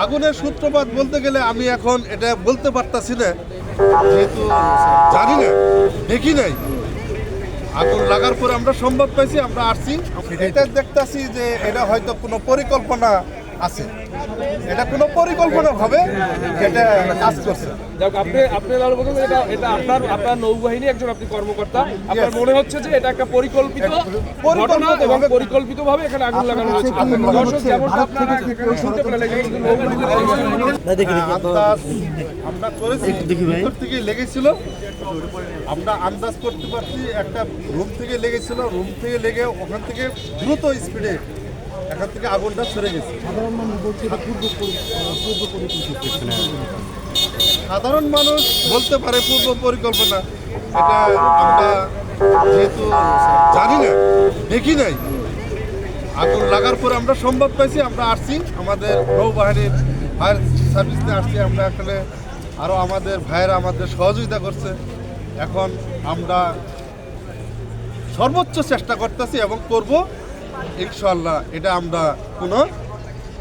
আগুনের সূত্রপাত বলতে গেলে আমি এখন এটা বলতে পারতাছি না, যেহেতু জানি না, দেখি নাই। আগুন লাগার পরে আমরা সংবাদ পাইছি, আমরা আসছি, এটা দেখতাছি যে এটা হয়তো কোনো পরিকল্পনা আছে, এটা কোনো পরিকল্পনা ভাবে এটা কাজ করছে। আপনি আপনার নৌবাহিনী একজন আপনি কর্মকর্তা, আপনার মনে হচ্ছে যে এটা একটা ঘটনা এবং পরিকল্পিতভাবে এখানে আগুন লাগানো হয়েছে। দর্শক যেমনটা আপনারা এখানে শুনতে পেলেন, আমরা করেছি ভিতর থেকে লেগেছিল, আমরা আন্দাজ করতে পারছি একটা রুম থেকে লেগেছিল, রুম থেকে লেগে ওখান থেকে দ্রুত স্পিডে এখান থেকে আগুনটা সরে গেছে। সাধারণ মানুষ বলতে পারে পূর্ব পরিকল্পনা, এটা আমরা যেহেতু জানি না, দেখি নাই। আগুন লাগার পরে আমরা সংবাদ পাইছি, আমরা আসছি, আমাদের নৌবাহিনীর ফায়ার সার্ভিসে আসছি, আমরা এখানে আরও আমাদের ভাইয়েরা আমাদের সহযোগিতা করছে। এখন আমরা সর্বোচ্চ চেষ্টা করতেছি এবং করব ইনশাআল্লাহ। এটা আমরা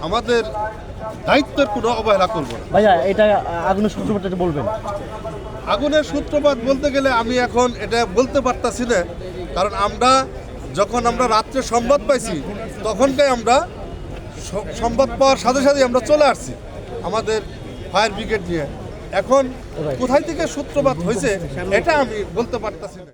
আমাদের দায়িত্বের কোনো অবহেলা করব না। ভাইয়া, এটা আগুনের সূত্রপাত বলবেন? আগুনের সূত্রপাত বলতে গেলে আমি এখন এটা বলতে পারতাছি না, কারণ যখন আমরা রাত্রে সংবাদ পাইছি তখনটাই আমরা সংবাদ পাওয়ার সাথে সাথে আমরা চলে আসছি আমাদের ফায়ার ব্রিগেড নিয়ে। এখন কোথায় থেকে সূত্রপাত হয়েছে এটা আমি বলতে পারতাছি না।